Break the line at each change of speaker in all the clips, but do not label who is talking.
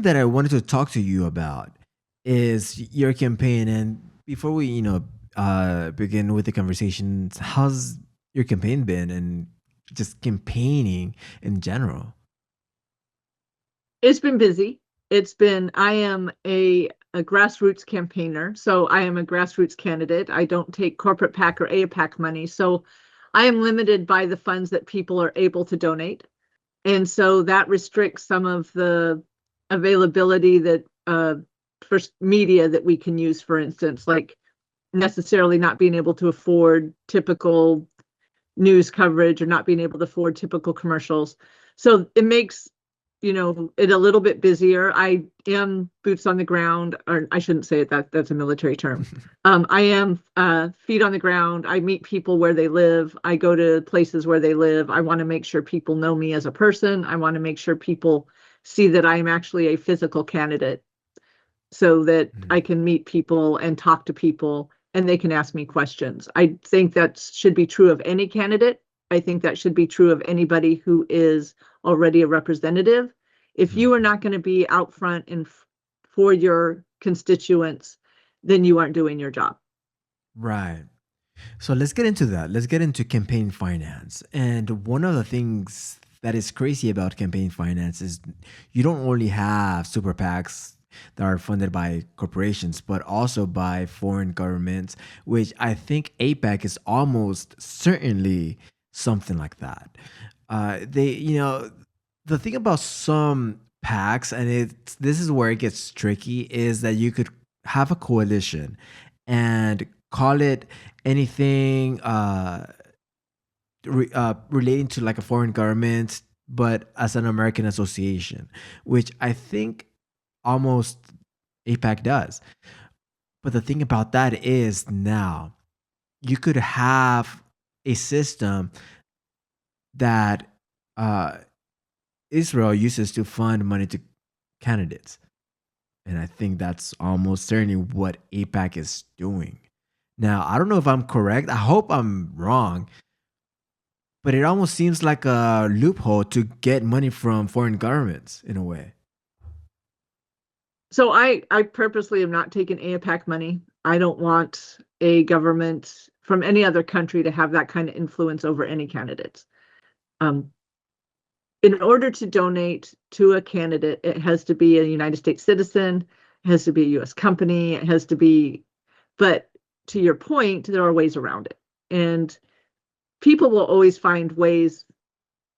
that I wanted to talk to you about is your campaign. And before we, begin with the conversations, how's your campaign been and just campaigning in general?
It's been busy. I am a grassroots campaigner. So I am a grassroots candidate. I don't take corporate PAC or AIPAC money. So I am limited by the funds that people are able to donate. And so that restricts some of the availability that for media that we can use, for instance, like necessarily not being able to afford typical news coverage or not being able to afford typical commercials. So it makes, it a little bit busier. I am boots on the ground, or I shouldn't say it, that's a military term. I am feet on the ground. I meet people where they live. I go to places where they live. I want to make sure people know me as a person. I want to make sure people see that I am actually a physical candidate so that
Mhm.
I can meet people and talk to people and they can ask me questions. I think that should be true of any candidate. I think that should be true of anybody who is already a representative. If
Mhm.
you are not going to be out front and for your constituents, then you aren't doing your job.
Right. So let's get into that. Let's get into campaign finance. And one of the things that is crazy about campaign finance is you don't only have super PACs that are funded by corporations, but also by foreign governments, which I think APAC is almost certainly something like that. The thing about some PACs, and this is where it gets tricky, is that you could have a coalition and call it anything relating to like a foreign government, but as an American association, which I think almost APAC does. But the thing about that is now you could have a system that uh, Israel uses to fund money to candidates. And I think that's almost certainly what APAC is doing. Now, I don't know if I'm correct. I hope I'm wrong, but it almost seems like a loophole to get money from foreign governments in a way.
So I purposely am not taking AIPAC money. I don't want a government from any other country to have that kind of influence over any candidates. Um, in order to donate to a candidate, it has to be a United States citizen, it has to be a US company, it has to be, but to your point, there are ways around it. And people will always find ways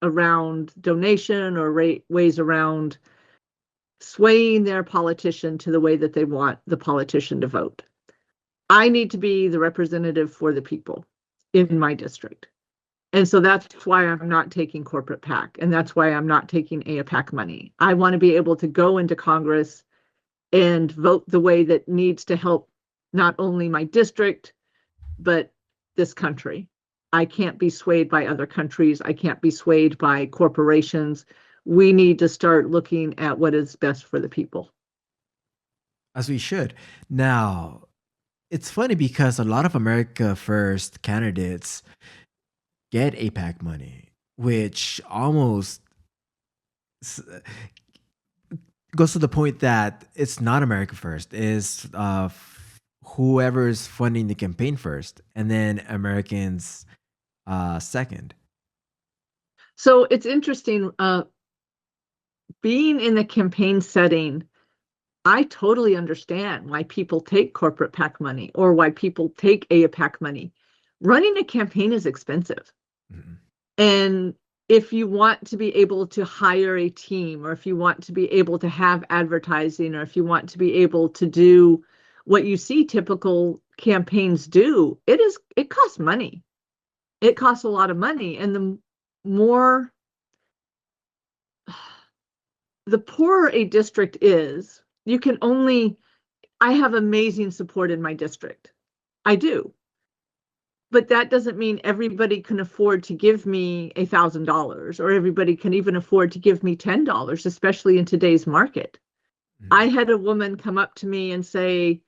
around donation or ways around swaying their politician to the way that they want the politician to vote. I need to be the representative for the people in my district. And so that's why I'm not taking corporate PAC. And that's why I'm not taking AIPAC money. I want to be able to go into Congress and vote the way that needs to help not only my district, but this country. I can't be swayed by other countries. I can't be swayed by corporations. We need to start looking at what is best for the people.
As we should. Now, it's funny because a lot of America First candidates get APAC money, which almost s- goes to the point that it's not America First. Is whoever's funding the campaign first, and then Americans second.
So it's interesting. Being in the campaign setting, I totally understand why people take corporate PAC money or why people take AIPAC money. Running a campaign is expensive.
Mhm.
And if you want to be able to hire a team, or if you want to be able to have advertising, or if you want to be able to do what you see typical campaigns do, it costs money. It costs a lot of money. And more, the poorer a district is, you can only, I have amazing support in my district. I do. But that doesn't mean everybody can afford to give me $1,000 or everybody can even afford to give me $10, especially in today's market. I
Mhm.
had a woman come up to me and say,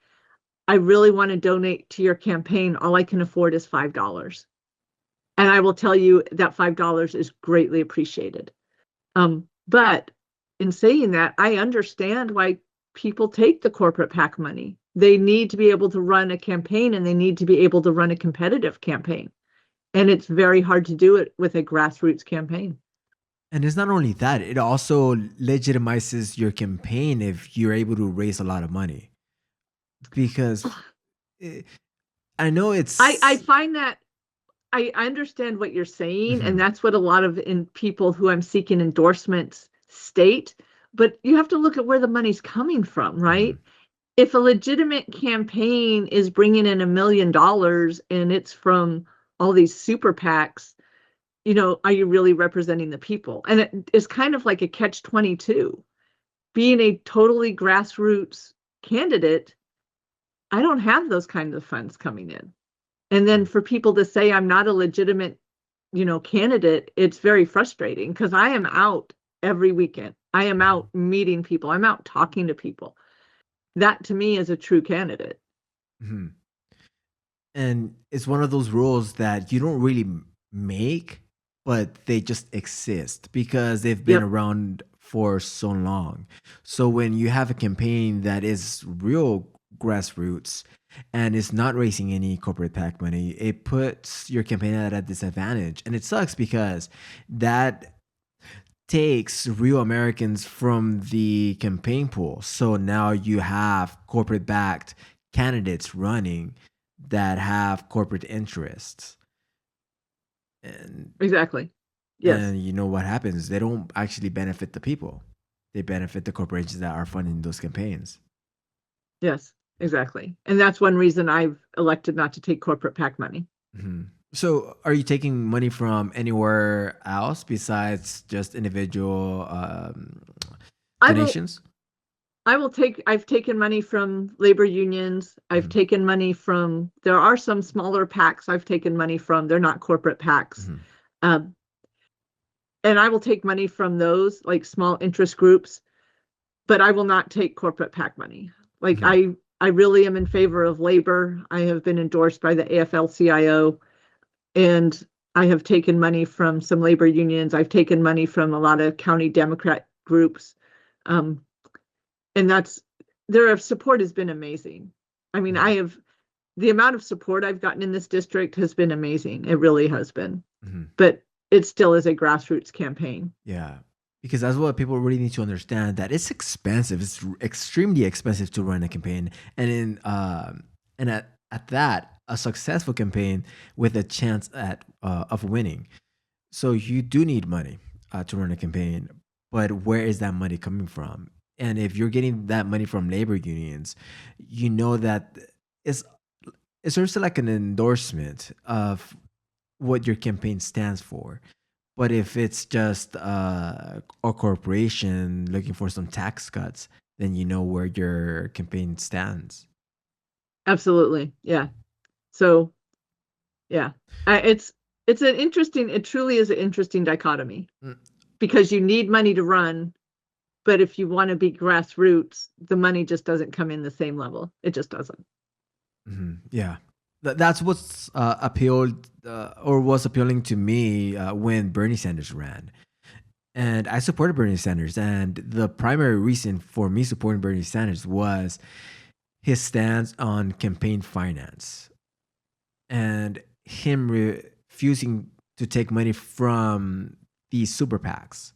I really want to donate to your campaign. All I can afford is $5. And I will tell you that $5 is greatly appreciated. But in saying that, I understand why people take the corporate PAC money. They need to be able to run a campaign, and they need to be able to run a competitive campaign. And it's very hard to do it with a grassroots campaign.
And it's not only that, it also legitimizes your campaign if you're able to raise a lot of money. Because eh, I know
I
it's.
find that I understand what you're saying, and
Mhm,
that's what a lot of in people who I'm seeking endorsements state. But you have to look at where the money's coming from, right?
mhm,
If a legitimate campaign is bringing in $1 million and it's from all these super PACs, are you really representing the people? And it is kind of like a catch 22. Being a totally grassroots candidate, I don't have those kinds of funds coming in. And then
mhm,
for people to say I'm not a legitimate, candidate, it's very frustrating because I am out every weekend. I am out meeting people. I'm out talking to people. That to me is a true candidate.
mhm. And it's one of those rules that you don't really make, but they just exist because they've been
Yep,
around for so long. So when you have a campaign that is real grassroots and is not raising any corporate PAC money, it puts your campaign at a disadvantage. And it sucks because that takes real Americans from the campaign pool. So now you have corporate backed candidates running that have corporate interests. And
exactly. Yes,
and you know what happens? They don't actually benefit the people. They benefit the corporations that are funding those campaigns.
yes, exactly. And that's one reason I've elected not to take corporate PAC money.
Mhm. So, are you taking money from anywhere else besides just individual
I will
donations?
I've taken money from labor unions. I've
Mhm,
taken money from, there are some smaller PACs I've taken money from. They're not corporate PACs.
mhm,
Um, and I will take money from those like small interest groups, but I will not take corporate PAC money. Like
mhm,
I really am in favor of labor. I have been endorsed by the AFL-CIO, and I have taken money from some labor unions. I've taken money from a lot of county Democrat groups. Um, and that's their support has been amazing. I mean,
mhm,
the amount of support I've gotten in this district has been amazing. It really has been.
mhm.
But it still is a grassroots campaign.
Yeah, because that's what people really need to understand that it's expensive. It's extremely expensive to run a campaign, and at that, a successful campaign with a chance at of winning. So you do need money to run a campaign, but where is that money coming from? And if you're getting that money from labor unions, you know that it's it serves like an endorsement of what your campaign stands for. But if it's just a corporation looking for some tax cuts, then you know where your campaign stands.
Absolutely. Yeah. So yeah, it's an interesting. It truly is an interesting dichotomy
Mm,
because you need money to run, but if you want to be grassroots, the money just doesn't come in the same level. It just doesn't.
yeah, that's what's appealed or was appealing to me when Bernie Sanders ran. And I supported Bernie Sanders. And the primary reason for me supporting Bernie Sanders was his stance on campaign finance and him refusing to take money from these super PACs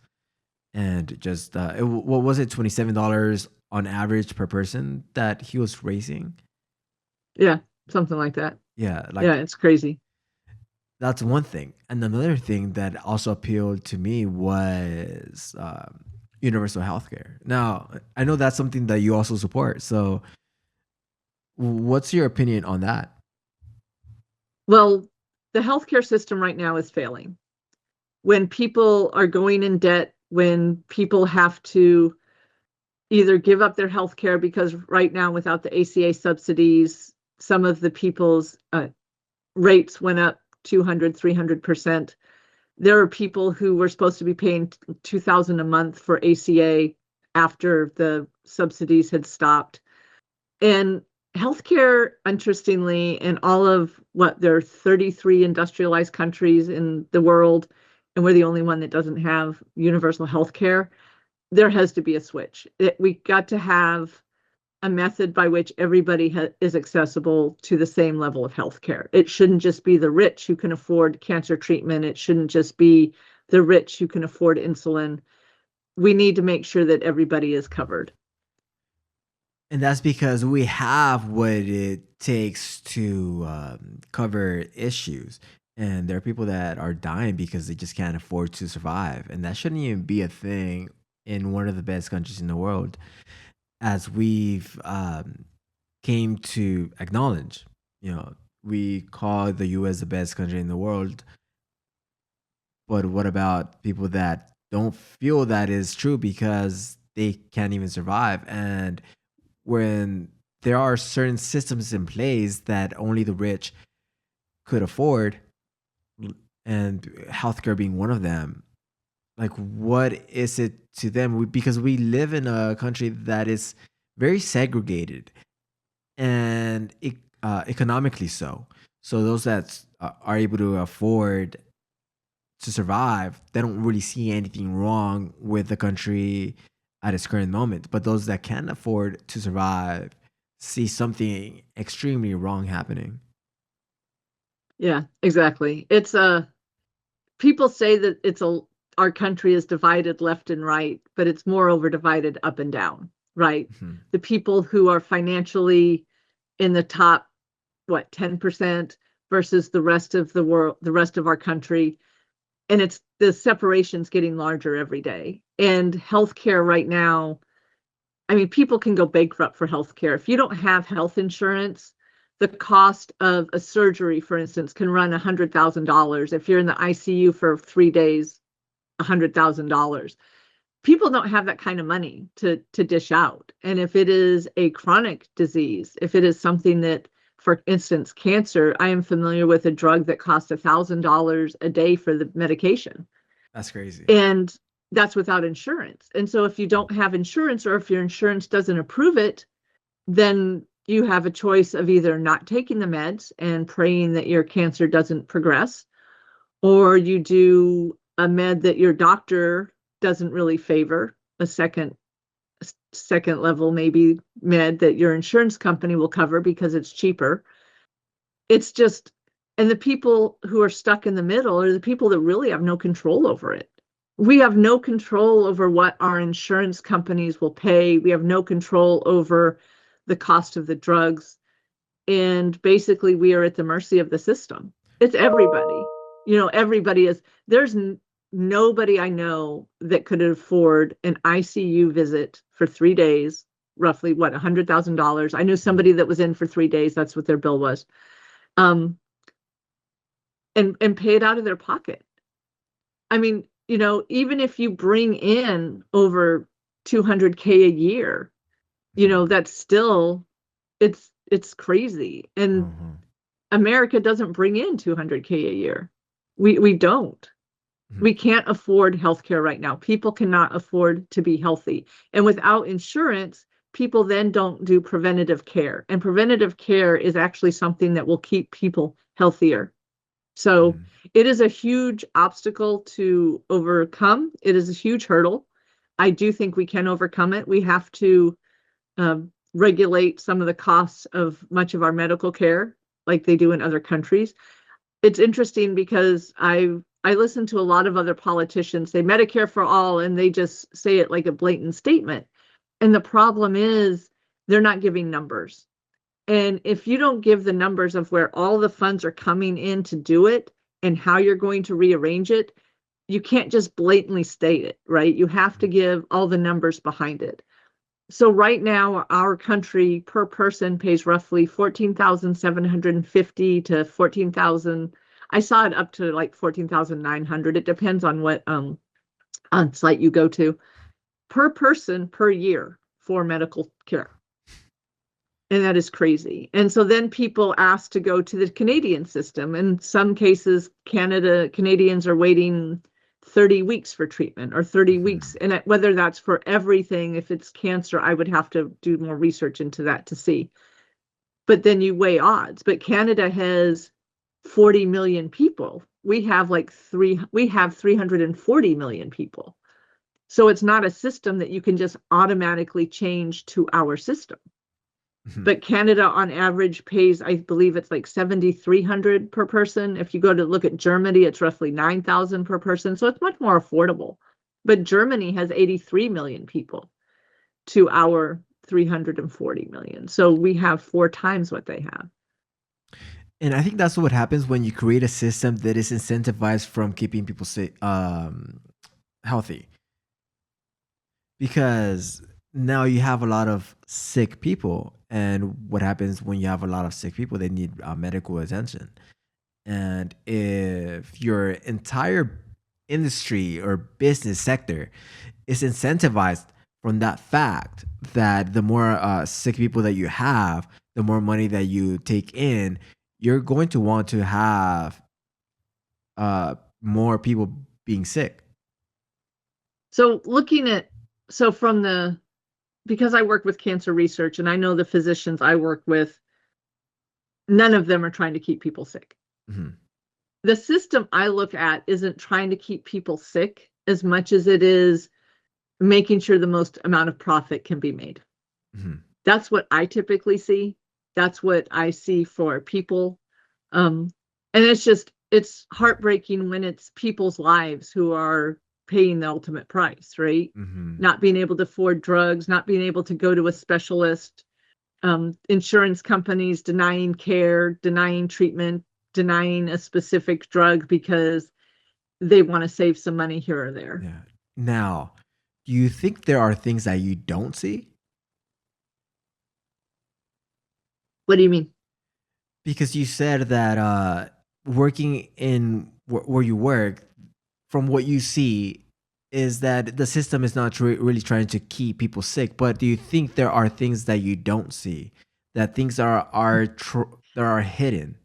and just what was it, $27 on average per person that he was raising.
Yeah, something like that.
Yeah,
Yeah,
like
it's crazy.
that's one thing. And another thing that also appealed to me was universal healthcare. Now, I know that's something that you also support. So, what's your opinion on that?
Well, the healthcare system right now is failing. When people are going in debt, when people have to either give up their health care because right now, without the ACA subsidies, some of the people's rates went up 200, 300%. There are people who were supposed to be paying 2,000 a month for ACA after the subsidies had stopped. And healthcare, interestingly, in all of what there are 33 industrialized countries in the world, and we're the only one that doesn't have universal health care. there has to be a switch. We got to have a method by which everybody is accessible to the same level of healthcare. It shouldn't just be the rich who can afford cancer treatment. It shouldn't just be the rich who can afford insulin. We need to make sure that everybody is covered.
And that's because we have what it takes to cover issues. And there are people that are dying because they just can't afford to survive. And that shouldn't even be a thing in one of the best countries in the world, as we've came to acknowledge. You know, we call the US the best country in the world. But what about people that don't feel that is true because they can't even survive? And when there are certain systems in place that only the rich could afford, and healthcare being one of them, like what is it to them? Because we live in a country that is very segregated, and economically so. So those that are able to afford to survive, they don't really see anything wrong with the country at its current moment. But those that can't afford to survive see something extremely wrong happening.
Yeah, exactly. It's people say that our country is divided left and right, but it's moreover divided up and down, right?
Mhm.
The people who are financially in the top, what, 10% versus the rest of the world, the rest of our country. And it's the separation's getting larger every day. And healthcare right now, I mean, people can go bankrupt for healthcare. If you don't have health insurance, the cost of a surgery, for instance, can run $100,000. If you're in the ICU for 3 days, $100,000. People don't have that kind of money to dish out. And if it is a chronic disease, if it is something that, for instance, cancer, I am familiar with a drug that costs $1,000 a day for the medication.
That's crazy.
And that's without insurance. And so if you don't have insurance, or if your insurance doesn't approve it, then you have a choice of either not taking the meds and praying that your cancer doesn't progress, or you do a med that your doctor doesn't really favor, a second level maybe med that your insurance company will cover because it's cheaper. It's just, and the people who are stuck in the middle are the people that really have no control over it. We have no control over what our insurance companies will pay. We have no control over the cost of the drugs. And basically, we are at the mercy of the system. It's everybody. Everybody is, there's nobody I know that could afford an ICU visit for 3 days, roughly what, $100,000. I knew somebody that was in for 3 days. That's what their bill was. Um, and pay it out of their pocket. I mean, even if you bring in over 200K a year, that's still, it's crazy. And
Mhm.
America doesn't bring in 200K a year. We don't.
Mhm.
We can't afford healthcare right now. People cannot afford to be healthy. And without insurance, people then don't do preventative care. And preventative care is actually something that will keep people healthier. So
Mhm.
it is a huge obstacle to overcome. It is a huge hurdle. I do think we can overcome it. We have to regulate some of the costs of much of our medical care like they do in other countries. It's interesting because I listen to a lot of other politicians say Medicare for all, and they just say it like a blatant statement. And the problem is they're not giving numbers. And if you don't give the numbers of where all the funds are coming in to do it and how you're going to rearrange it, you can't just blatantly state it, right? You have to give all the numbers behind it. So right now, our country per person pays roughly 14,750 to 14,000. I saw it up to like 14,900. It depends on what on site you go to, per person per year for medical care. And that is crazy. And so then people ask to go to the Canadian system. In some cases, Canadians are waiting 30 weeks for treatment, or 30 weeks.
Mhm.
And whether that's for everything, if it's cancer, I would have to do more research into that to see. But then you weigh odds. But Canada has 40 million people. We have 340 million people. So it's not a system that you can just automatically change to our system.
Mhm.
But Canada on average pays, I believe it's like 7,300 per person. If you go to look at Germany, it's roughly 9,000 per person. So it's much more affordable. But Germany has 83 million people to our 340 million. So we have 4 times what they have.
And I think that's what happens when you create a system that is incentivized from keeping people healthy. Because now you have a lot of sick people. And what happens when you have a lot of sick people? They need medical attention. And if your entire industry or business sector is incentivized from that fact that the more sick people that you have, the more money that you take in, you're going to want to have more people being sick.
So looking at, so from the, because I work with cancer research and I know the physicians I work with, none of them are trying to keep people sick.
Mhm.
The system I look at isn't trying to keep people sick as much as it is making sure the most amount of profit can be made.
Mhm.
That's what I typically see. That's what I see for people. Um, and it's heartbreaking when it's people's lives who are paying the ultimate price, right?
Mhm.
Not being able to afford drugs, not being able to go to a specialist, insurance companies denying care, denying treatment, denying a specific drug because they want to save some money here or there.
Yeah. Now, do you think there are things that you don't see?
What do you mean?
Because you said that working in where you work, from what you see, is that the system is not really trying to keep people sick. But do you think there are things that you don't see, that things that are hidden?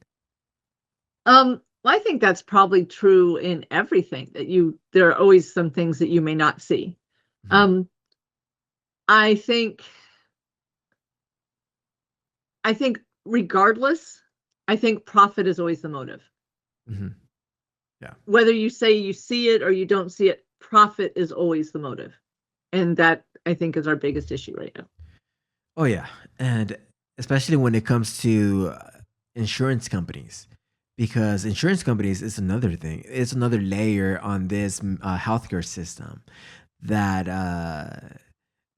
Well, I think that's probably true in everything that there are always some things that you may not see.
Mhm.
Um, I think, I think regardless, I think profit is always the motive.
Mhm. Yeah.
Whether you say you see it or you don't see it, profit is always the motive. And that I think is our biggest issue right now.
Oh yeah, and especially when it comes to insurance companies, because insurance companies is another thing. It's another layer on this healthcare system that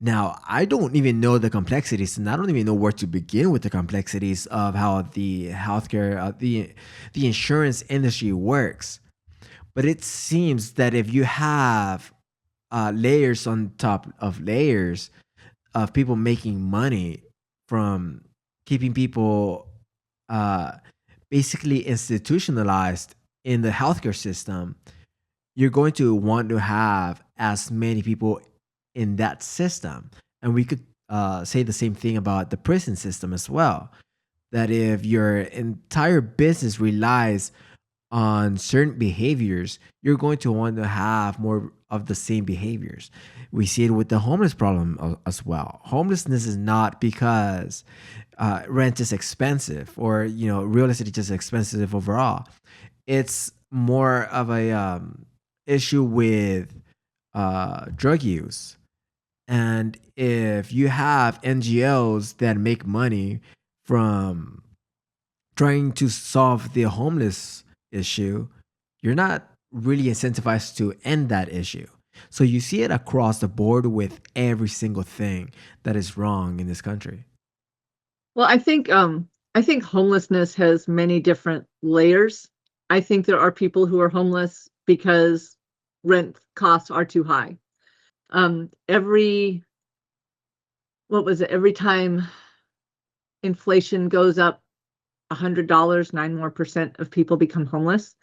now I don't even know the complexities, and I don't even know where to begin with the complexities of how the healthcare, the insurance industry works. But it seems that if you have layers on top of layers of people making money from keeping people uh, basically institutionalized in the healthcare system, you're going to want to have as many people in that system. And we could say the same thing about the prison system as well. That if your entire business relies on certain behaviors, you're going to want to have more of the same behaviors. We see it with the homeless problem as well. Homelessness is not because rent is expensive or real estate is just expensive overall. It's more of a issue with drug use. And if you have NGOs that make money from trying to solve the homeless issue, you're not really incentivized to end that issue. So you see it across the board with every single thing that is wrong in this country.
Well, I think homelessness has many different layers. I think there are people who are homeless because rent costs are too high. Every what was it? Every time inflation goes up $100, 9% more of people become homeless.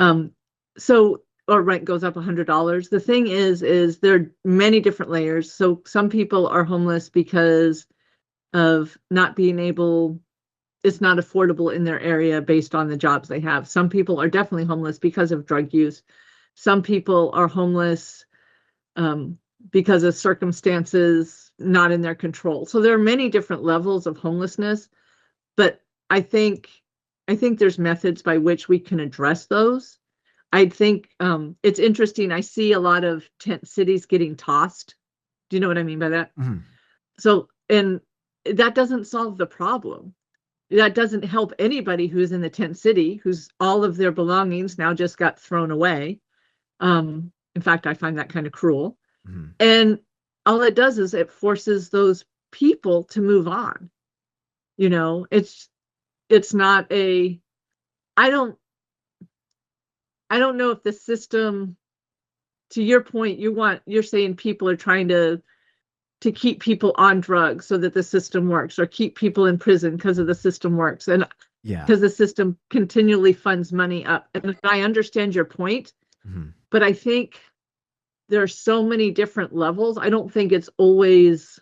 Um, so or rent goes up $100. The thing is there are many different layers. So some people are homeless because of not being able, it's not affordable in their area based on the jobs they have. Some people are definitely homeless because of drug use. Some people are homeless um, because of circumstances not in their control. So there are many different levels of homelessness, but I think I think there's methods by which we can address those. I think it's interesting. I see a lot of tent cities getting tossed. Do you know what I mean by that?
Mhm.
So, and that doesn't solve the problem. That doesn't help anybody who's in the tent city, who's all of their belongings now just got thrown away. In fact, I find that kind of cruel.
Mhm.
And all it does is it forces those people to move on. It's not a, I don't, I don't know if the system, to your point, you're saying people are trying to keep people on drugs so that the system works, or keep people in prison because of the system works, and
Yeah.
because the system continually funds money up. And I understand your point,
Mhm.
but I think there are so many different levels. I don't think it's always,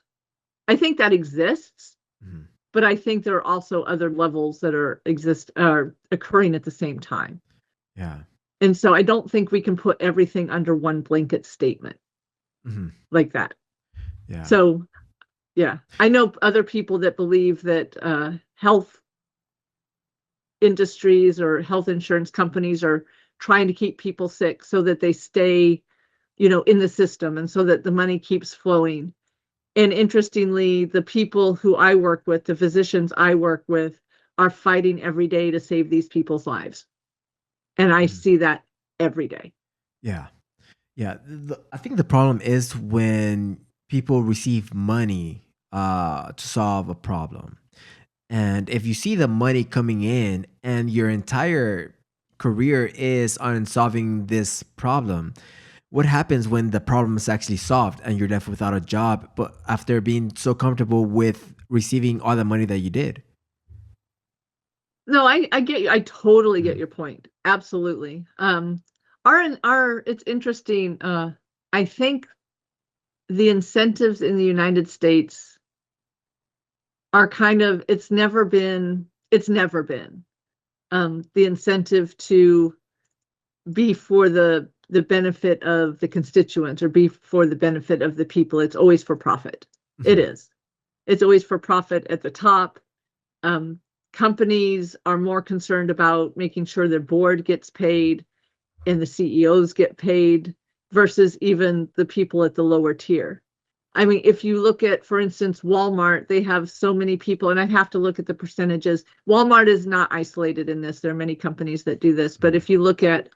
I think that exists,
Mhm.
but I think there are also other levels that are occurring at the same time.
Yeah.
And so I don't think we can put everything under one blanket statement
Mhm.
like that.
Yeah.
So yeah, I know other people that believe that health industries or health insurance companies are trying to keep people sick so that they stay, in the system, and so that the money keeps flowing. And interestingly, the people who I work with, the physicians I work with, are fighting every day to save these people's lives. And I
Mhm.
see that every day.
Yeah. Yeah. I think the problem is when people receive money to solve a problem. And if you see the money coming in and your entire career is on solving this problem, what happens when the problem is actually solved and you're left without a job, but after being so comfortable with receiving all the money that you did?
No, I get you. I totally get
Mhm.
your point. Absolutely. Our it's interesting. I think the incentives in the United States are kind of, it's never been the incentive to be for the benefit of the constituents, or be for the benefit of the people. It's always for profit. It
Mhm.
is. It's always for profit at the top. Um, Companies are more concerned about making sure their board gets paid and the CEOs get paid, versus even the people at the lower tier. I mean, if you look at, for instance, Walmart, they have so many people, and I'd have to look at the percentages. Walmart is not isolated in this. There are many companies that do this, but
Mhm.
if you look at,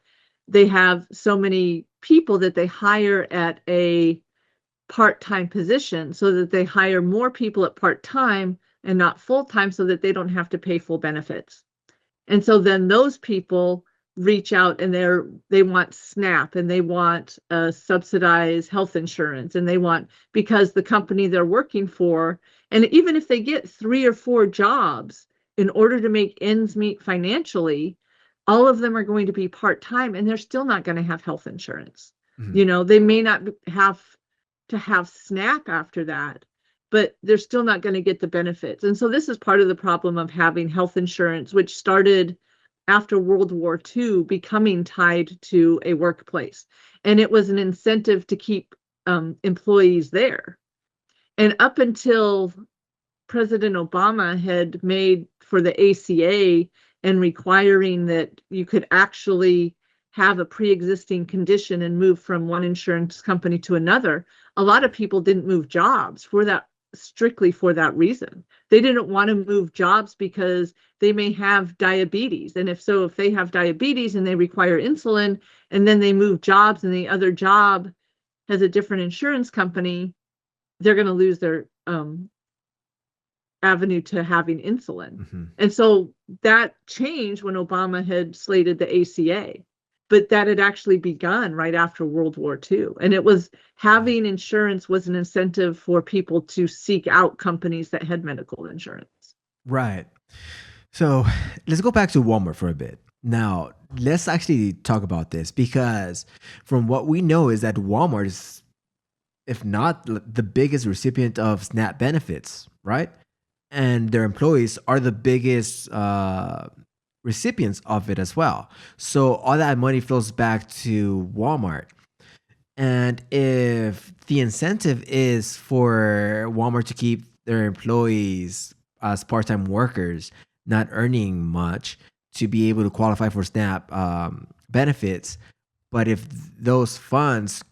they have so many people that they hire at a part-time position, so that they hire more people at part-time and not full-time, so that they don't have to pay full benefits. And so then those people reach out, and they want SNAP, and they want subsidized health insurance, and they want, because the company they're working for, and even if they get 3 or 4 jobs in order to make ends meet financially, all of them are going to be part-time, and they're still not going to have health insurance.
Mhm.
They may not have to have SNAP after that, but they're still not going to get the benefits. And so this is part of the problem of having health insurance, which started after World War II, becoming tied to a workplace. And it was an incentive to keep employees there. And up until President Obama had made for the ACA, and requiring that you could actually have a pre-existing condition and move from one insurance company to another, a lot of people didn't move jobs for that, strictly for that reason. They didn't want to move jobs because they may have diabetes. And if they have diabetes and they require insulin, and then they move jobs and the other job has a different insurance company, they're going to lose their avenue to having insulin.
Mhm.
And so that changed when Obama had slated the ACA, but that had actually begun right after World War II. And it was,
Mhm.
having insurance was an incentive for people to seek out companies that had medical insurance.
Right. So let's go back to Walmart for a bit. Now, let's actually talk about this because from what we know is that Walmart is, if not the biggest recipient of SNAP benefits, right? And their employees are the biggest recipients of it as well. So all that money flows back to Walmart. And if the incentive is for Walmart to keep their employees as part time workers, not earning much, to be able to qualify for SNAP benefits. But if those funds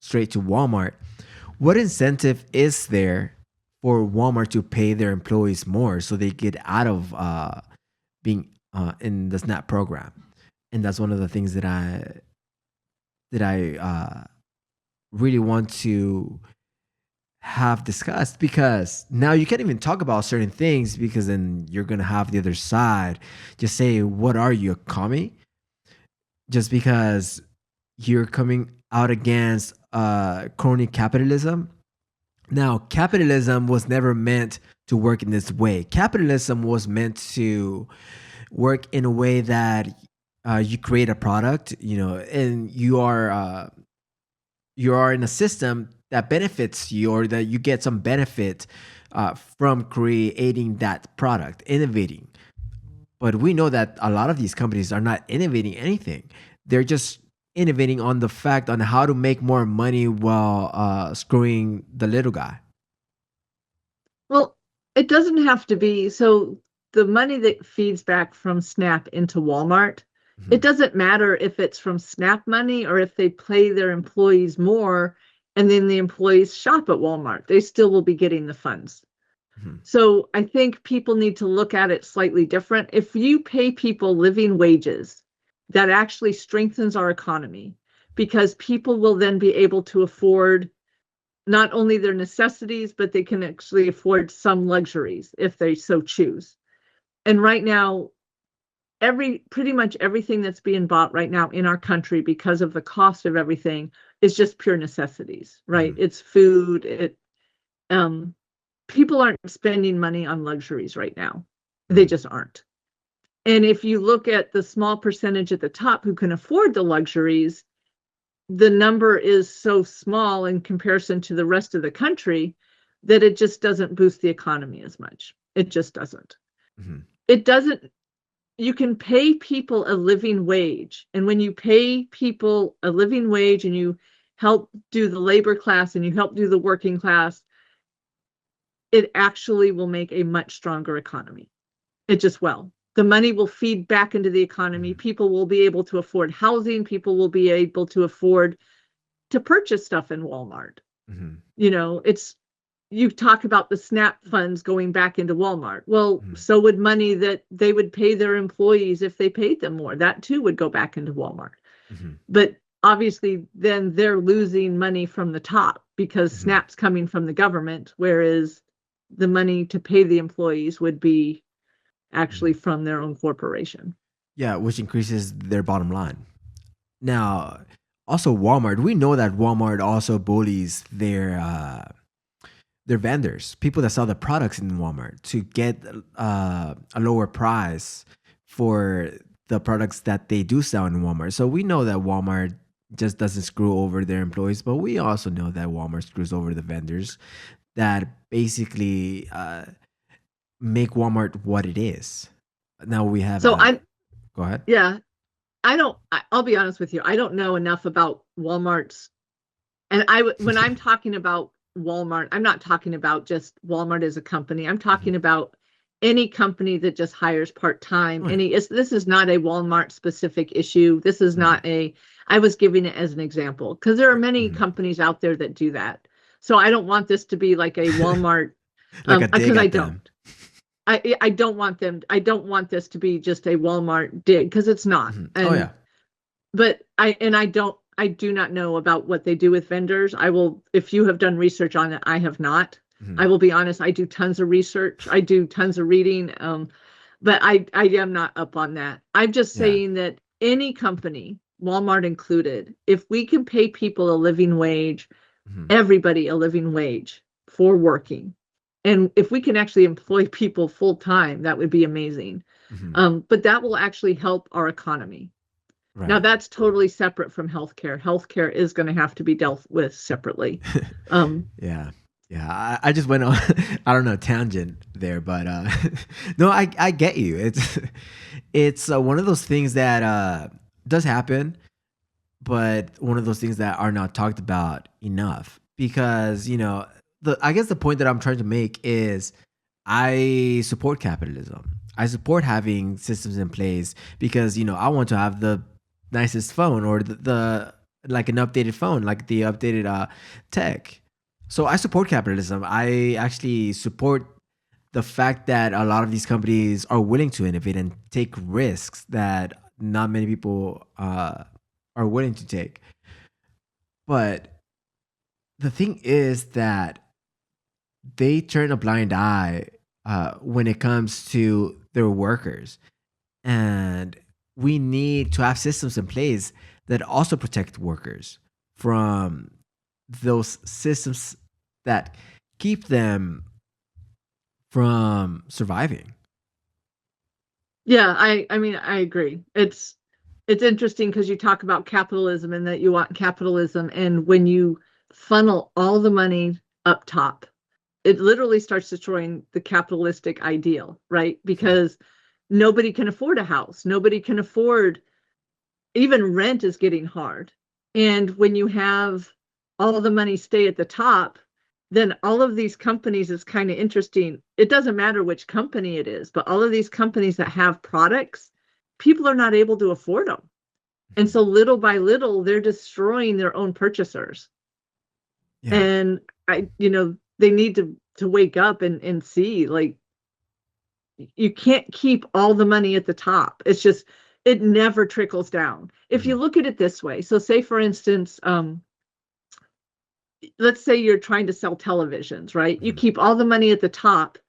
straight to Walmart, what incentive is there for Walmart to pay their employees more so they get out of being in the SNAP program? And that's one of the things that I really want to have discussed, because now you can't even talk about certain things because then you're gonna have the other side just say, "What are you, a commie?" Just because you're coming out against crony capitalism. Now, capitalism was never meant to work in this way. Capitalism was meant to work in a way that you create a product, and you are in a system that benefits you, or that you get some benefit from creating that product, innovating. But we know that a lot of these companies are not innovating anything. They're just innovating on the fact on how to make more money while screwing the little guy.
Well, it doesn't have to be. So the money that feeds back from SNAP into Walmart, it
Mhm,
doesn't matter if it's from SNAP money or if they pay their employees more and then the employees shop at Walmart. They still will be getting the funds.
mhm,
So I think people need to look at it slightly different. If you pay people living wages, that actually strengthens our economy because people will then be able to afford not only their necessities, but they can actually afford some luxuries if they so choose. And right now, pretty much everything that's being bought right now in our country because of the cost of everything is just pure necessities, right?
mhm,
It's food. Um People aren't spending money on luxuries right now. They
mhm,
just aren't. And if you look at the small percentage at the top who can afford the luxuries, the number is so small in comparison to the rest of the country that it just doesn't boost the economy as much. It just doesn't.
mhm,
It doesn't, you can pay people a living wage. And when you pay people a living wage and you help do the labor class and you help do the working class, it actually will make a much stronger economy. It just will. The money will feed back into the economy.
mhm,
People will be able to afford housing. People will be able to afford to purchase stuff in Walmart.
mhm,
It's you talk about the SNAP funds going back into Walmart. Well,
mhm,
so would money that they would pay their employees if they paid them more. That too would go back into Walmart.
mhm,
But obviously, then they're losing money from the top because
mhm,
SNAP's coming from the government, whereas the money to pay the employees would be actually
mhm.
from their own corporation.
Yeah, which increases their bottom line. Now, also Walmart. We know that Walmart also bullies their vendors, people that sell the products in Walmart, to get a lower price for the products that they do sell in Walmart. So we know that Walmart just doesn't screw over their employees, but we also know that Walmart screws over the vendors that basically make Walmart what it is. Now we have
So I,
go ahead.
yeah, I don't. I'll be honest with you. I don't know enough about Walmart's, and when I'm talking about Walmart, I'm not talking about just Walmart as a company. I'm
Mhm.
talking about any company that just hires part time.
Oh yeah.
This is not a Walmart specific issue. This is
Mhm.
not a. I was giving it as an example because there are many
Mhm.
companies out there that do that. So I don't want this to be like a Walmart,
Like a dig
because I
at them.
don't. I don't want them. I don't want this to be just a Walmart dig because it's not.
Mhm. Oh
And
yeah.
but I do not know about what they do with vendors. I will, if you have done research on it, I have not. I
Mhm.
will be honest, I do tons of research. I do tons of reading. But I am not up on that. I'm just
Yeah.
saying that any company, Walmart included, if we can pay people a living wage,
Mhm.
everybody a living wage for working. And if we can actually employ people full time, that would be amazing.
Mhm.
But that will actually help our economy. Now,
Right.
that's totally separate from healthcare. Healthcare is going to have to be dealt with separately. Um,
Yeah. Yeah. I just went on I don't know, tangent there, but no, I get you. It's one of those things that does happen, but one of those things that are not talked about enough, because, the I guess the point that I'm trying to make is I support capitalism. I support having systems in place because I want to have the nicest phone or the like an updated phone, like the updated tech. So I support capitalism. I actually support the fact that a lot of these companies are willing to innovate and take risks that not many people are willing to take. But the thing is that they turn a blind eye when it comes to their workers. And we need to have systems in place that also protect workers from those systems that keep them from surviving.
Yeah, I mean, I agree. It's interesting because you talk about capitalism and that you want capitalism, and when you funnel all the money up top, it literally starts destroying the capitalistic ideal, right? Because nobody can afford a house. Nobody can afford, even rent is getting hard. And when you have all the money stay at the top, then all of these companies is kind of interesting. It doesn't matter which company it is, but all of these companies that have products, people are not able to afford them. And so little by little, they're destroying their own purchasers.
Yeah.
And they need to wake up and see, like, you can't keep all the money at the top. It's just, it never trickles down. If you
Mhm.
look at it this way, so say for instance, let's say you're trying to sell televisions, right? You
Mhm.
keep all the money at the top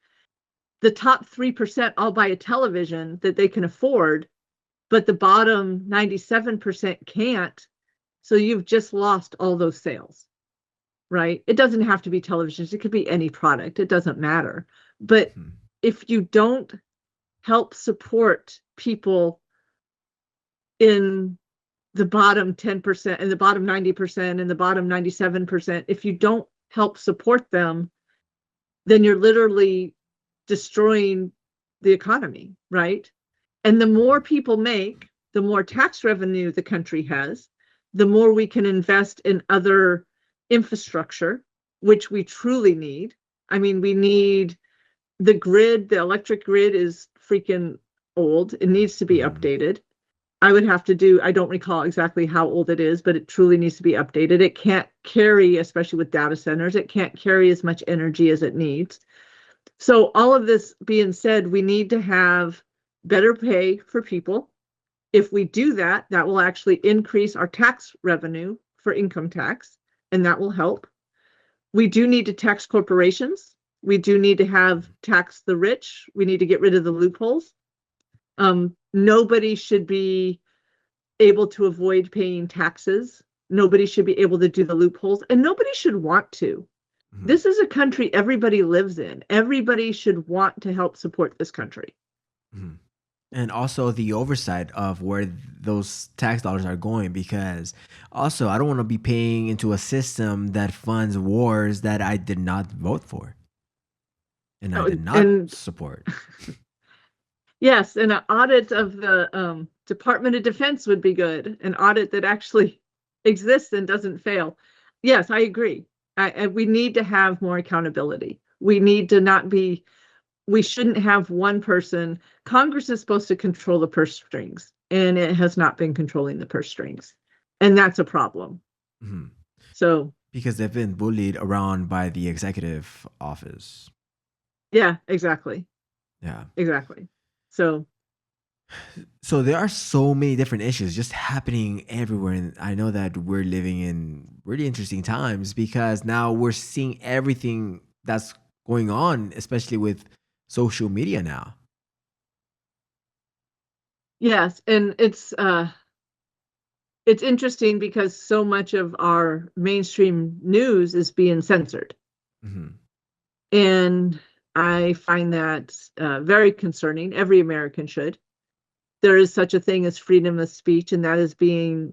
3% all buy a television that they can afford, but the bottom 97% can't. So you've just lost all those sales, right? It doesn't have to be televisions, it could be any product, it doesn't matter. But
Mhm.
if you don't help support people in the bottom 10% and the bottom 90% and the bottom 97%, if you don't help support them, then you're literally destroying the economy, right? And the more people make, the more tax revenue the country has, the more we can invest in other infrastructure, which we truly need. I mean, we need the grid, the electric grid is freaking old. It needs to be
Mhm.
updated. I don't recall exactly how old it is, but it truly needs to be updated. It can't carry, especially with data centers, it can't carry as much energy as it needs. So, all of this being said, we need to have better pay for people. If we do that, that will actually increase our tax revenue for income tax, and that will help. We do need to tax corporations. We do need to have tax the rich. We need to get rid of the loopholes. Nobody should be able to avoid paying taxes. Nobody should be able to do the loopholes, and nobody should want to.
Mhm.
This is a country everybody lives in. Everybody should want to help support this country.
Mhm. And also the oversight of where those tax dollars are going, because also I don't want to be paying into a system that funds wars that I did not vote for and I
Oh,
did not
and
support.
yes, and an audit of the Department of Defense would be good. An audit that actually exists and doesn't fail. Yes, I agree. We need to have more accountability. We need to not be, we shouldn't have one person. Congress is supposed to control the purse strings, and it has not been controlling the purse strings. And that's a problem.
Mhm.
So,
Because they've been bullied around by the executive office.
yeah, exactly.
Yeah.
Exactly. So,
So there are so many different issues just happening everywhere. And I know that we're living in really interesting times because now we're seeing everything that's going on, especially with social media now.
yes, and it's interesting because so much of our mainstream news is being censored.
Hmm.
And I find that very concerning. Every American should. There is such a thing as freedom of speech, and that is being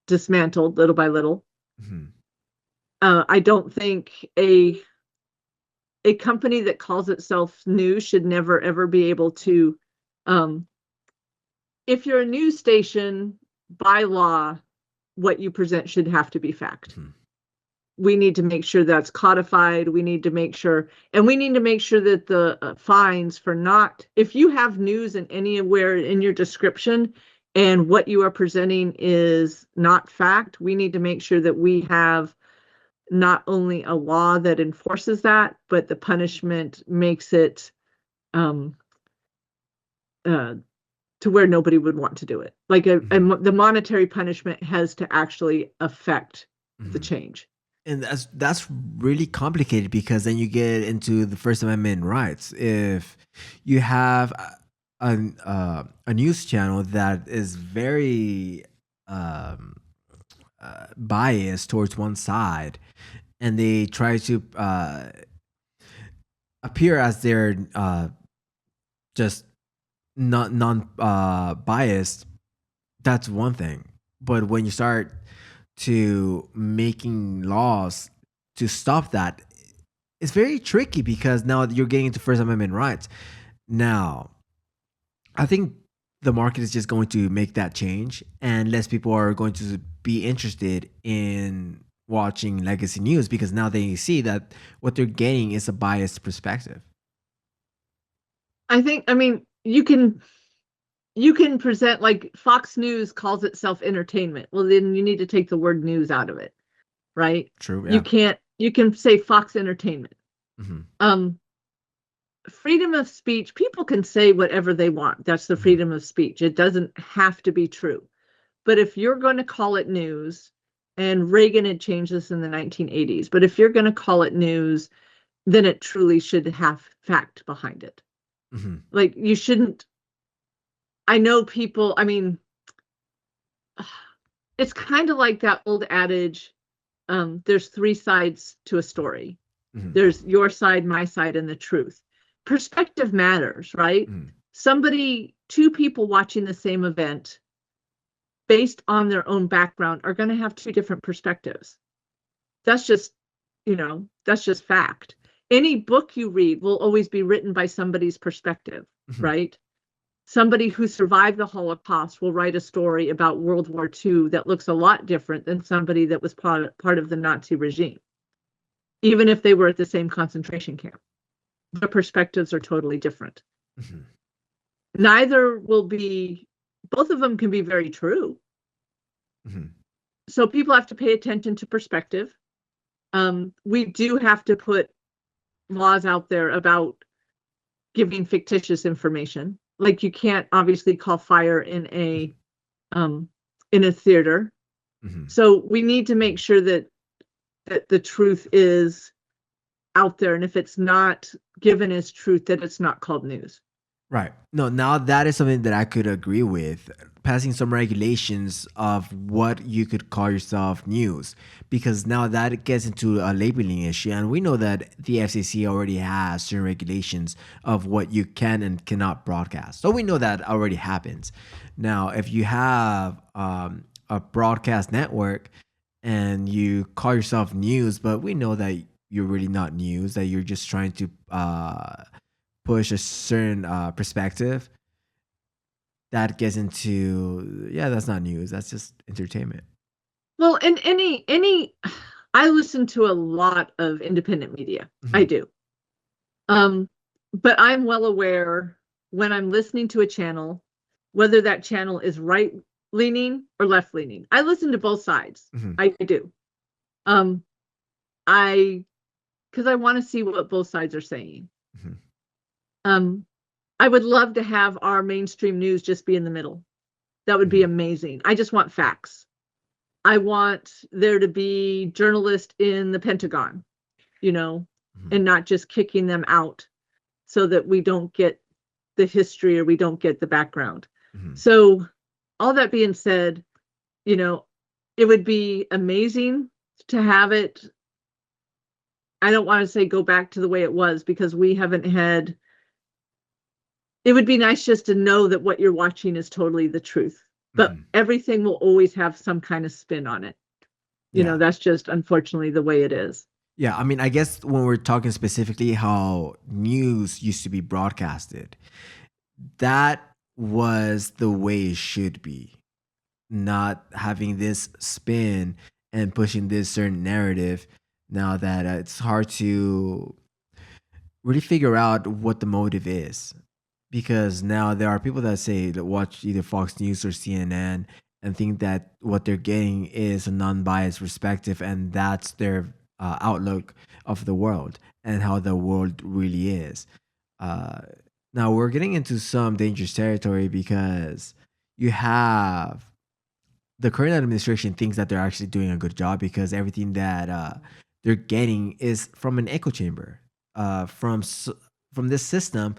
dismantled little by little.
Hmm.
I don't think a company that calls itself news should never ever be able to. Um, if you're a news station, by law, what you present should have to be fact. we need to make sure that's codified. We need to make sure, and we need to make sure that the fines for not, if you have news in anywhere in your description and what you are presenting is not fact, we need to make sure that we have not only a law that enforces that, but the punishment makes it um, uh, to where nobody would want to do it. Like the monetary punishment has to actually affect the change.
And that's really complicated because then you get into the First Amendment rights. If you have a news channel that is very biased towards one side, and they try to appear as they're just not non biased, that's one thing. But when you start to making laws to stop that, it's very tricky because now you're getting into First Amendment rights. Now, I think the market is just going to make that change, and less people are going to be interested in watching legacy news because now they see that what they're getting is a biased perspective.
I mean, you can present, like Fox News calls itself entertainment. Well, then you need to take the word news out of it, right?
True.
You
Yeah.
can't, you can say Fox Entertainment.
Hmm.
Freedom of speech, people can say whatever they want. That's the freedom of speech. It doesn't have to be true. But if you're going to call it news, and Reagan had changed this in the 1980s, but if you're going to call it news, then it truly should have fact behind it.
Hmm.
Like you shouldn't, I know people, I mean, it's kind of like that old adage, there's three sides to a story.
Hmm.
There's your side, my side, and the truth. Perspective matters, right? Two people watching the same event based on their own background are going to have two different perspectives. That's just, that's just fact. Any book you read will always be written by somebody's perspective, right? Somebody who survived the Holocaust will write a story about World War II that looks a lot different than somebody that was part of the Nazi regime, even if they were at the same concentration camp. The perspectives are totally different. Neither will be, both of them can be very true. So people have to pay attention to perspective. We do have to put laws out there about giving fictitious information. Like you can't obviously call fire in a theater. So we need to make sure that the truth is out there, and if it's not given as truth, that it's not called news.
Right. No, now that is something that I could agree with. Passing some regulations of what you could call yourself news, because now that gets into a labeling issue, and we know that the FCC already has certain regulations of what you can and cannot broadcast. So we know that already happens. Now, if you have a broadcast network and you call yourself news, but we know that you're really not news, that you're just trying to push a certain perspective, that gets into, yeah, that's not news, that's just entertainment.
Well, and I listen to a lot of independent media. I do. But I'm well aware when I'm listening to a channel, whether that channel is right leaning or left leaning. I listen to both sides. I do. Because I want to see what both sides are saying. I would love to have our mainstream news just be in the middle. That would be amazing. I just want facts. I want there to be journalists in the Pentagon, and not just kicking them out so that we don't get the history or we don't get the background. So all that being said, it would be amazing to have it. I don't want to say go back to the way it was, because we haven't had, it would be nice just to know that what you're watching is totally the truth, but everything will always have some kind of spin on it. That's just unfortunately the way it is.
Yeah, I mean, I guess when we're talking specifically how news used to be broadcasted, that was the way it should be. Not having this spin and pushing this certain narrative now that it's hard to really figure out what the motive is, because now there are people that say that watch either Fox News or CNN and think that what they're getting is a non-biased perspective, and that's their outlook of the world and how the world really is. uh, Now we're getting into some dangerous territory because you have the current administration thinks that they're actually doing a good job because everything that they're getting is from an echo chamber, from this system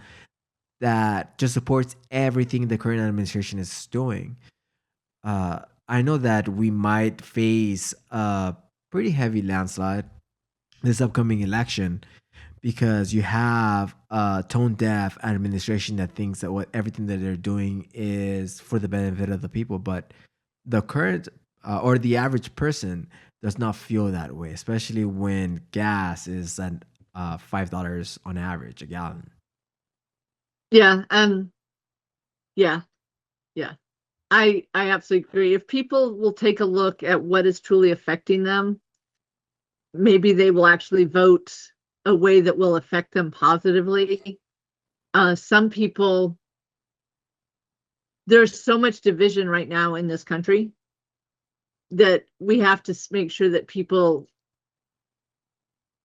that just supports everything the current administration is doing. I know that we might face a pretty heavy landslide this upcoming election because you have a tone deaf administration that thinks that what everything that they're doing is for the benefit of the people, but the current or the average person does not feel that way, especially when gas is at $5 on average a gallon.
Yeah, yeah, yeah. I absolutely agree. If people will take a look at what is truly affecting them, maybe they will actually vote a way that will affect them positively. Some people, there's so much division right now in this country that we have to make sure that people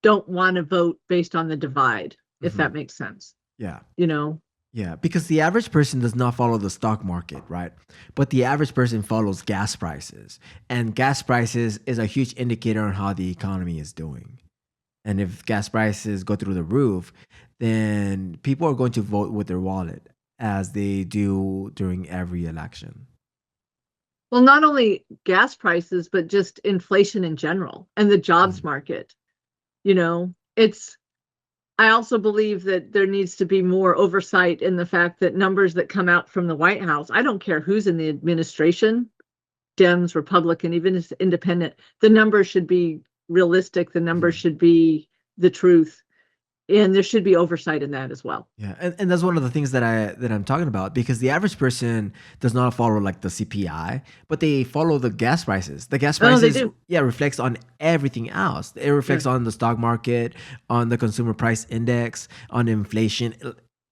don't want to vote based on the divide, if
Hmm.
that makes sense.
Yeah.
You know,
Yeah, because the average person does not follow the stock market, right? But the average person follows gas prices. And gas prices is a huge indicator on how the economy is doing. And if gas prices go through the roof, then people are going to vote with their wallet as they do during every election.
well, not only gas prices, but just inflation in general and the jobs
Mhm.
market. You know, it's, I also believe that there needs to be more oversight in the fact that numbers that come out from the White House, I don't care who's in the administration, Dems, Republican, even as independent, the numbers should be realistic. The numbers
Mhm.
should be the truth. And there should be oversight in that as well.
Yeah, and that's one of the things that I'm talking about because the average person does not follow like the CPI, but they follow the gas prices. The gas
Oh, they
prices,
do.
yeah, reflects on everything else. It
Yeah,
reflects on the stock market, on the consumer price index, on inflation,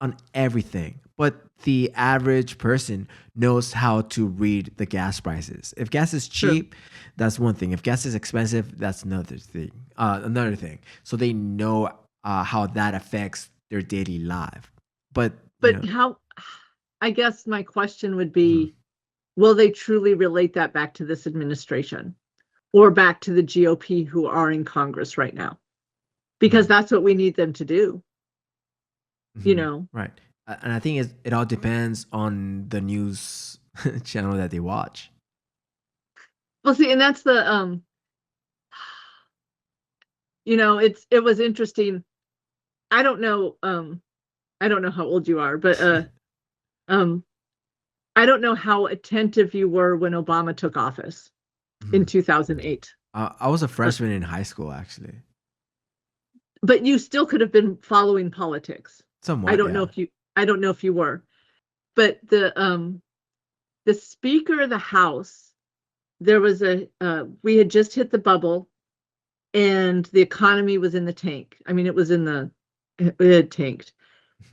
on everything. But the average person knows how to read the gas prices. If gas is
true.
cheap, that's one thing. If gas is expensive, that's another thing. Another thing. So they know how that affects their daily life. But
But how, I guess my question would
mhm,
be, will they truly relate that back to this administration or back to the GOP who are in Congress right now? Because
mhm,
that's what we need them to do, you
mhm,
know.
right. And I think it all depends on the news channel that they watch.
Well, see, and that's the it was interesting. I don't know, I don't know how old you are, but um I don't know how attentive you were when Obama took office in
Mhm.
2008.
I was a
Uh,
freshman in high school, actually.
but you still could have been following politics. I
Somewhat,
don't know
yeah.
if you I don't know if you were. But the Speaker of the House, there was a we had just hit the bubble and the economy was in the tank. I mean, it had tanked.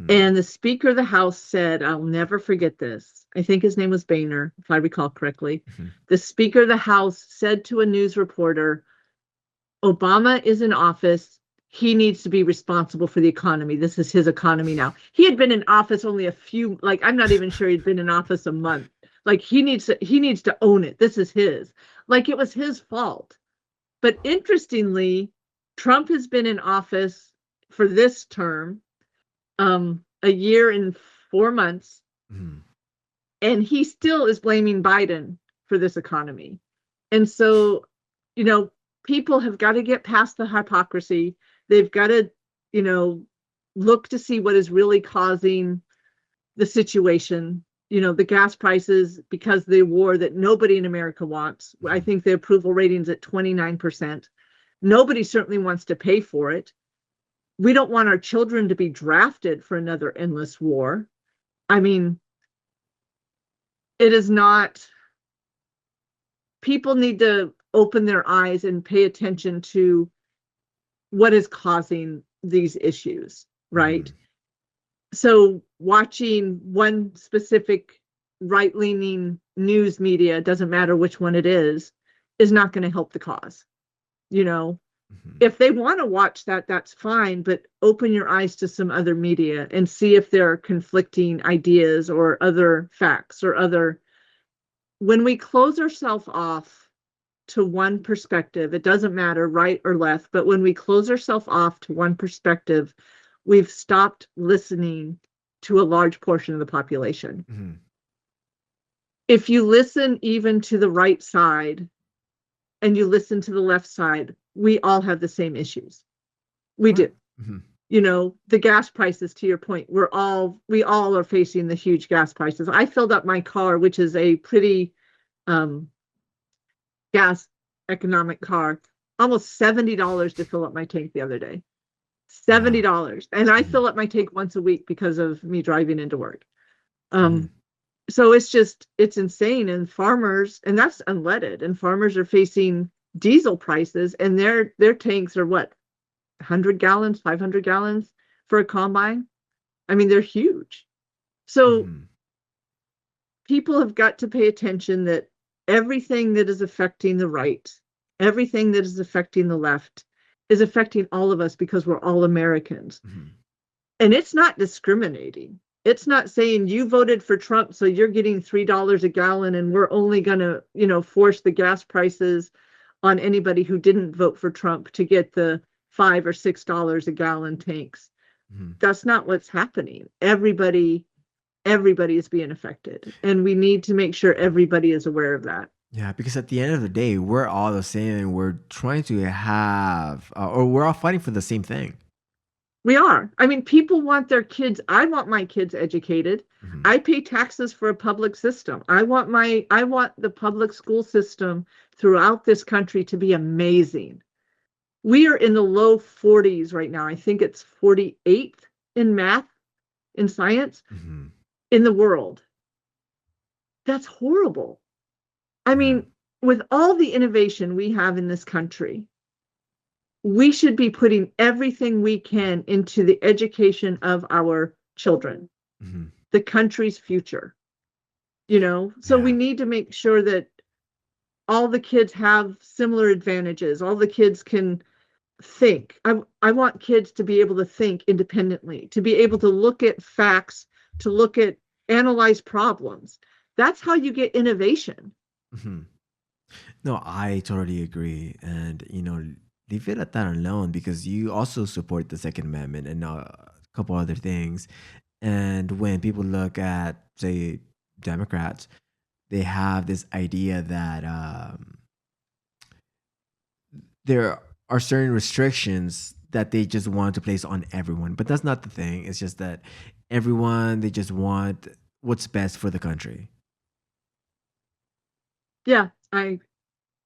Mhm,
And the Speaker of the House said, I'll never forget this. I think his name was Boehner, if I recall correctly.
mhm,
The Speaker of the House said to a news reporter, Obama is in office. He needs to be responsible for the economy. This is his economy now. He had been in office only a few, like I'm not even sure he'd been in office a month. Like he needs to own it. This is his. Like it was his fault. But interestingly, Trump has been in office for this term, a year and 4 months,
mhm,
and he still is blaming Biden for this economy. And so, you know, people have got to get past the hypocrisy. They've got to, you know, look to see what is really causing the situation. The gas prices, because the war that nobody in America wants. I
mhm.
think the approval rating's at 29%. Nobody certainly wants to pay for it. We don't want our children to be drafted for another endless war. I mean, it is not, people need to open their eyes and pay attention to what is causing these issues, right?
Mhm.
So watching one specific right-leaning news media, doesn't matter which one it is not going to help the cause. You know,
Mhm.
if they want to watch that, that's fine, but open your eyes to some other media and see if there are conflicting ideas or other facts or other. When we close ourselves off to one perspective, it doesn't matter right or left, but when we close ourselves off to one perspective, we've stopped listening to a large portion of the population.
Mhm.
If you listen even to the right side and you listen to the left side, we all have the same issues. We
Right.
do.
Mhm.
The gas prices, to your point, we all are facing the huge gas prices. I filled up my car, which is a pretty um gas economic car, almost $70 to fill up my tank the other day.
Wow.
$70. And I
Mhm.
fill up my tank once a week because of me driving into work.
Mhm.
Um, so it's insane. And farmers, and that's unleaded, and farmers are facing diesel prices, and their tanks are what, 100 gallons, 500 gallons for a combine. I mean, they're huge. So
Mhm.
people have got to pay attention that everything that is affecting the right, everything that is affecting the left, is affecting all of us because we're all Americans.
Mhm.
And it's not discriminating. It's not saying you voted for Trump, so you're getting $3 a gallon, and we're only going to, force the gas prices on anybody who didn't vote for Trump to get the $5 or $6 a gallon tanks.
Mhm.
That's not what's happening. Everybody is being affected, and we need to make sure everybody is aware of that.
Yeah, because at the end of the day, we're all the same and we're trying to have, or we're all fighting for the same thing.
We are. I mean, people want their kids. I want my kids educated.
Mhm.
I pay taxes for a public system. I want the public school system throughout this country to be amazing. We are in the low 40s right now. I think it's 48th in math, in science,
Mhm.
in the world. That's horrible. I
Yeah.
mean, with all the innovation we have in this country, we should be putting everything we can into the education of our children,
Mhm.
the country's future. So we
Yeah.
need to make sure that all the kids have similar advantages, all the kids can think. I want kids to be able to think independently, to be able to look at facts, to look at analyze problems. That's how you get innovation.
Mhm. No, I totally agree. And, leave it at that alone because you also support the Second Amendment and a couple other things. And when people look at, say, Democrats, they have this idea that there are certain restrictions that they just want to place on everyone. But that's not the thing. It's just that everyone, they just want what's best for the country.
Yeah, I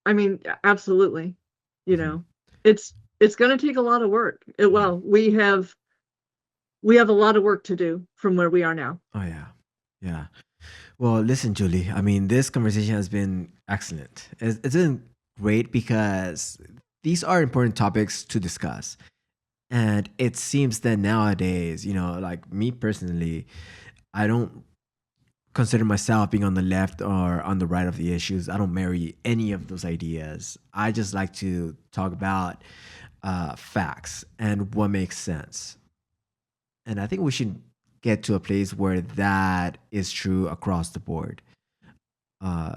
mean, absolutely. You
Mhm.
know, it's going to take a lot of work.
Mhm.
Well, we have a lot of work to do from where we are now.
Oh, yeah. Yeah. Well, listen, Julie. I mean, this conversation has been excellent. It's been great because these are important topics to discuss. And it seems that nowadays, like me personally, I don't consider myself being on the left or on the right of the issues. I don't marry any of those ideas. I just like to talk about facts and what makes sense. And I think we should get to a place where that is true across the board. Uh,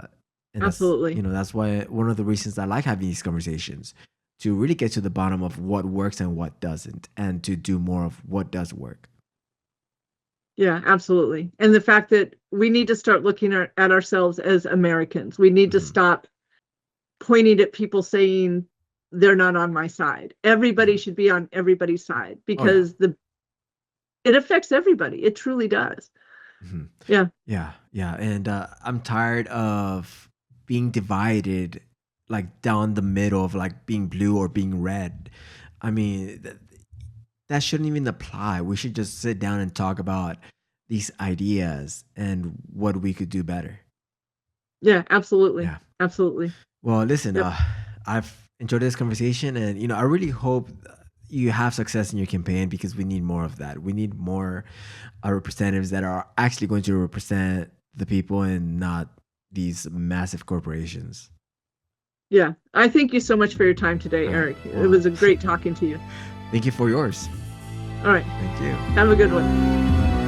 and that's
Absolutely.
that's why one of the reasons I like having these conversations to really get to the bottom of what works and what doesn't, and to do more of what does work.
Yeah, absolutely. And the fact that we need to start looking at ourselves as Americans. We need to
Hmm.
stop pointing at people saying they're not on my side. Everybody
Hmm.
should be on everybody's side
Oh yeah.
because the it affects everybody. It truly does.
Hmm.
Yeah,
Yeah, yeah, and I'm tired of being divided, like down the middle of like being blue or being red. I mean, that shouldn't even apply. We should just sit down and talk about these ideas and what we could do better.
yeah, absolutely.
Yeah.
Absolutely.
Well, listen,
Yep.
I've enjoyed this conversation, and I really hope you have success in your campaign, because we need more of that. We need more representatives that are actually going to represent the people and not these massive corporations.
Yeah. I thank you so much for your time today,
All right.
Eric. It
Well,
was a great talking to you.
thank you for yours.
All right.
Thank you.
Have a good one.